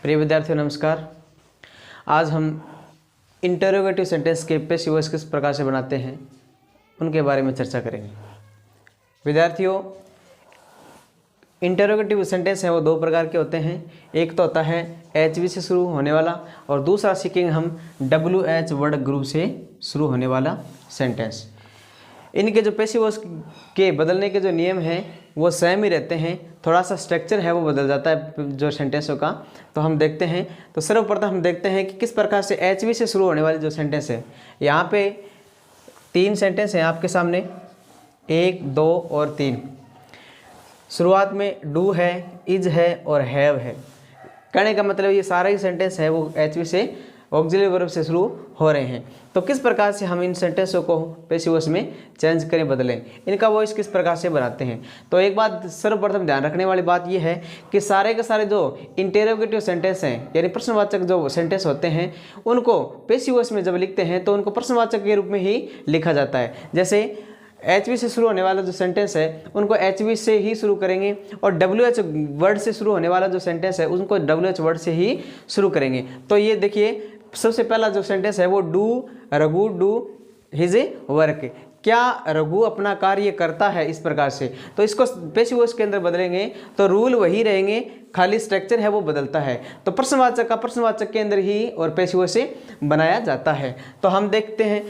प्रिय विद्यार्थियों नमस्कार। आज हम इंटरोगेटिव सेंटेंस के पैसिव वॉइस किस प्रकार से बनाते हैं उनके बारे में चर्चा करेंगे। विद्यार्थियों, इंटरोगेटिव सेंटेंस है वो दो प्रकार के होते हैं। एक तो होता है HV से शुरू होने वाला और दूसरा सीखेंगे हम WH वर्ड ग्रुप से शुरू होने वाला सेंटेंस। इनके जो पैसिव वॉइस के बदलने के जो नियम हैं वो सेम ही रहते हैं, थोड़ा सा स्ट्रक्चर है वो बदल जाता है जो सेंटेंसों का। तो हम देखते हैं, तो सर्वप्रथम हम देखते हैं कि किस प्रकार से HV से शुरू होने वाले जो सेंटेंस है। यहाँ पे 3 सेंटेंस हैं आपके सामने, 1, 2 और 3। शुरुआत में डू है, इज है और हैव है। कहने का मतलब ये सारा ही सेंटेंस है वो HV से ऑक्सिलरी वर्ब से शुरू हो रहे हैं। तो किस प्रकार से हम इन सेंटेंसों को पैसिव वॉइस में चेंज करें, बदलें, इनका वॉइस किस प्रकार से बनाते हैं। तो एक बात सर्वप्रथम ध्यान रखने वाली बात यह है कि सारे के सारे जो इंटरोगेटिव सेंटेंस हैं यानी प्रश्नवाचक जो सेंटेंस होते हैं उनको पैसिव वॉइस में जब लिखते हैं तो उनको प्रश्नवाचक के रूप में ही लिखा जाता है। जैसे HV से शुरू होने वाला जो सेंटेंस है उनको HV से ही शुरू करेंगे और WH वर्ड से शुरू होने वाला जो सेंटेंस है उनको WH वर्ड से ही शुरू करेंगे। तो ये देखिए, सबसे पहला जो सेंटेंस है वो do Raghu do his work. क्या रघु अपना कार्य करता है, इस प्रकार से। तो इसको पैसिव वॉइस के अंदर बदलेंगे तो रूल वही रहेंगे, खाली स्ट्रक्चर है वो बदलता है। तो प्रश्नवाचक का प्रश्नवाचक के अंदर ही और पैसिव वॉइस से बनाया जाता है। तो हम देखते हैं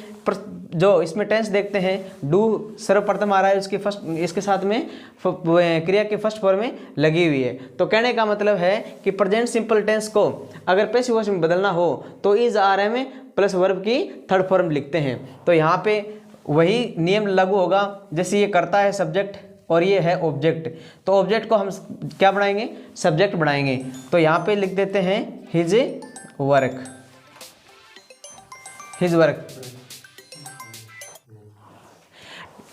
जो इसमें टेंस देखते हैं, डू सर्वप्रथम आ रहा है उसके फर्स्ट, इसके साथ में क्रिया के फर्स्ट फॉर्म में लगी हुई है। तो कहने का मतलब है कि प्रेजेंट सिंपल टेंस को अगर पैसिव वॉइस में बदलना हो तो इज RM प्लस वर्ब की थर्ड फॉर्म लिखते हैं। तो यहाँ पे वही नियम लागू होगा, जैसे ये करता है सब्जेक्ट और ये है ऑब्जेक्ट। तो ऑब्जेक्ट को हम क्या बनाएंगे, सब्जेक्ट बनाएंगे। तो यहाँ पे लिख देते हैं हिज वर्क, हिज वर्क,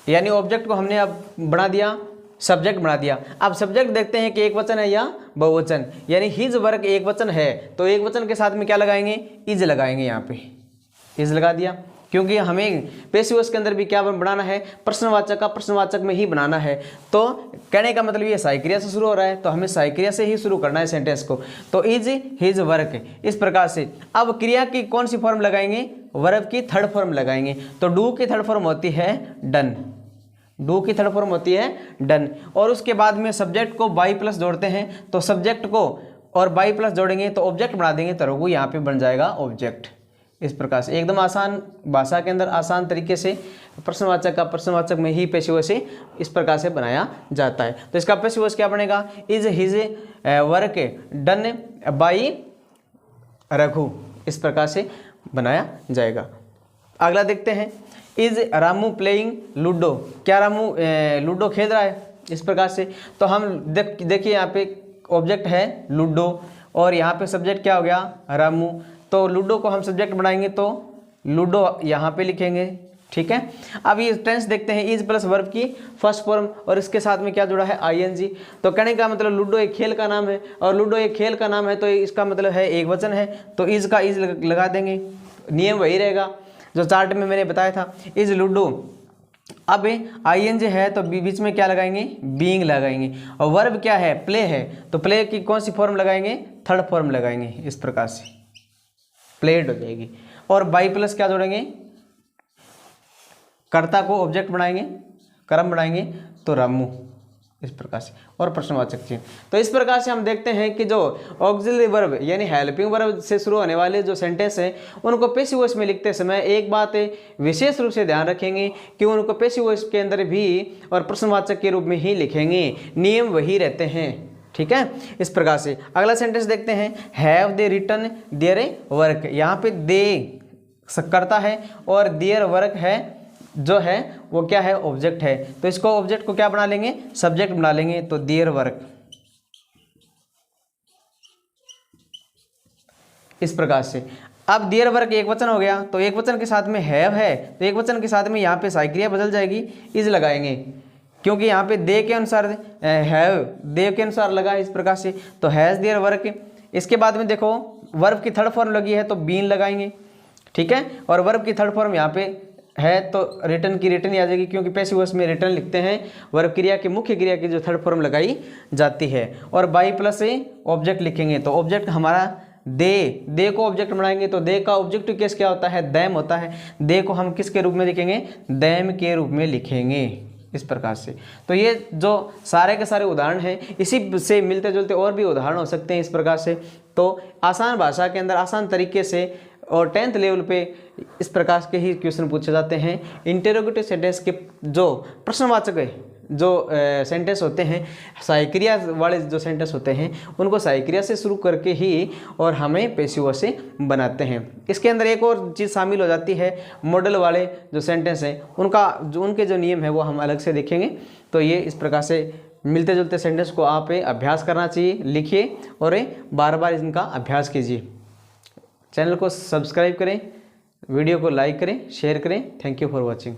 यानी ऑब्जेक्ट को हमने अब बना दिया, सब्जेक्ट बना दिया। अब सब्जेक्ट देखते हैं कि एक वचन है या बहुवचन, यानी हिज वर्क एक वचन है तो एक वचन के साथ में क्या लगाएंगे, इज लगाएंगे। यहाँ पे इज लगा दिया क्योंकि हमें पैसिव वॉइस के अंदर भी क्या बनाना है, प्रश्नवाचक का प्रश्नवाचक में ही बनाना है। तो कहने का मतलब ये सहायक क्रिया से शुरू हो रहा है तो हमें सहायक क्रिया से ही शुरू करना है सेंटेंस को। तो इज हिज वर्क, इस प्रकार से। अब क्रिया की कौन सी फॉर्म लगाएंगे, वर्ब की थर्ड फॉर्म लगाएंगे। तो डू की थर्ड फॉर्म होती है डन, डू की थर्ड फॉर्म होती है डन। और उसके बाद में सब्जेक्ट को बाई प्लस जोड़ते हैं, तो सब्जेक्ट को और बाई प्लस जोड़ेंगे तो ऑब्जेक्ट बना देंगे, तो रघु यहाँ पे बन जाएगा ऑब्जेक्ट। इस प्रकार से एकदम आसान भाषा के अंदर आसान तरीके से प्रश्नवाचक का प्रश्नवाचक में ही पैसिव वॉइस से इस प्रकार से बनाया जाता है। तो इसका पैसिव वॉइस क्या बनेगा, is his work done by Raghu, इस प्रकार से बनाया जाएगा। अगला देखते हैं, इज रामू प्लेइंग लूडो। क्या रामू लूडो खेल रहा है, इस प्रकार से। तो हम देखिए यहाँ पे ऑब्जेक्ट है लूडो और यहाँ पे सब्जेक्ट क्या हो गया, रामू। तो लूडो को हम सब्जेक्ट बनाएंगे तो लूडो यहाँ पे लिखेंगे, ठीक है। अब ये टेंस देखते हैं, इज प्लस वर्ब की फर्स्ट फॉर्म और इसके साथ में क्या जुड़ा है, ING। तो कहने का मतलब लूडो एक खेल का नाम है और लूडो एक खेल का नाम है तो इसका मतलब है एक वचन है, तो इज का इज लगा देंगे। नियम वही रहेगा जो चार्ट में मैंने बताया था, इज लूडो। अब ING है तो बीच में क्या लगाएंगे, बीइंग लगाएंगे। और वर्ब क्या है, प्ले है, तो प्ले की कौन सी फॉर्म लगाएंगे, थर्ड फॉर्म लगाएंगे। इस प्रकार से प्लेड हो जाएगी। और बाई प्लस क्या जोड़ेंगे, कर्ता को ऑब्जेक्ट बनाएंगे, कर्म बनाएंगे तो रामू, इस प्रकार से। और प्रश्नवाचक चिन्ह। तो इस प्रकार से हम देखते हैं कि जो ऑक्सिलरी वर्ब यानी हेल्पिंग वर्ब से शुरू होने वाले जो सेंटेंस हैं उनको पैसिव वॉइस में लिखते समय एक बात विशेष रूप से ध्यान रखेंगे कि उनको पैसिव वॉइस के अंदर भी और प्रश्नवाचक के रूप में ही लिखेंगे, नियम वही रहते हैं, ठीक है। इस प्रकार से अगला सेंटेंस देखते हैं, have they written their work. यहाँ पे दे करता है और देयर वर्क है जो है वो क्या है, ऑब्जेक्ट है। तो इसको ऑब्जेक्ट को क्या बना लेंगे, सब्जेक्ट बना लेंगे, तो देयर वर्क, इस प्रकार से। अब देयर वर्क एक वचन हो गया तो एक वचन के साथ में हैव है तो एक वचन के साथ में यहाँ पे सहायक क्रिया बदल जाएगी, इज लगाएंगे क्योंकि यहाँ पे दे के अनुसार हैव दे के अनुसार लगा, इस प्रकार से। तो हैज देयर वर्क। इसके बाद में देखो वर्ब की थर्ड फॉर्म लगी है तो बीन लगाएंगे, ठीक है। और वर्ब की थर्ड फॉर्म यहाँ पे है तो रिटर्न की रिटर्न ही आ जाएगी, क्योंकि पैसिव वॉइस में रिटर्न लिखते हैं, वर्ब क्रिया की मुख्य क्रिया की जो थर्ड फॉर्म लगाई जाती है। और बाई प्लस ए ऑब्जेक्ट लिखेंगे तो ऑब्जेक्ट हमारा दे को ऑब्जेक्ट बनाएंगे तो दे का ऑब्जेक्टिव केस क्या होता है, दैम होता है। दे को हम किसके रूप में लिखेंगे, दैम के रूप में लिखेंगे इस प्रकार से। तो ये जो सारे के सारे उदाहरण हैं, इसी से मिलते जुलते और भी उदाहरण हो सकते हैं इस प्रकार से। तो आसान भाषा के अंदर आसान तरीके से और 10th लेवल पे इस प्रकार के ही क्वेश्चन पूछे जाते हैं। इंटेरोगेटिव सेंटेंस के जो प्रश्नवाचक जो सेंटेंस होते हैं, सहायक्रिया वाले जो सेंटेंस होते हैं, उनको सहायक्रिया से शुरू करके ही और हमें पैसिव वॉइस से बनाते हैं। इसके अंदर एक और चीज़ शामिल हो जाती है, मॉडल वाले जो सेंटेंस हैं उनके जो नियम है वो हम अलग से देखेंगे। तो ये इस प्रकार से मिलते जुलते सेंटेंस को आप अभ्यास करना चाहिए, लिखिए और बार बार इनका अभ्यास कीजिए। चैनल को सब्सक्राइब करें, वीडियो को लाइक करें, शेयर करें। Thank you for watching.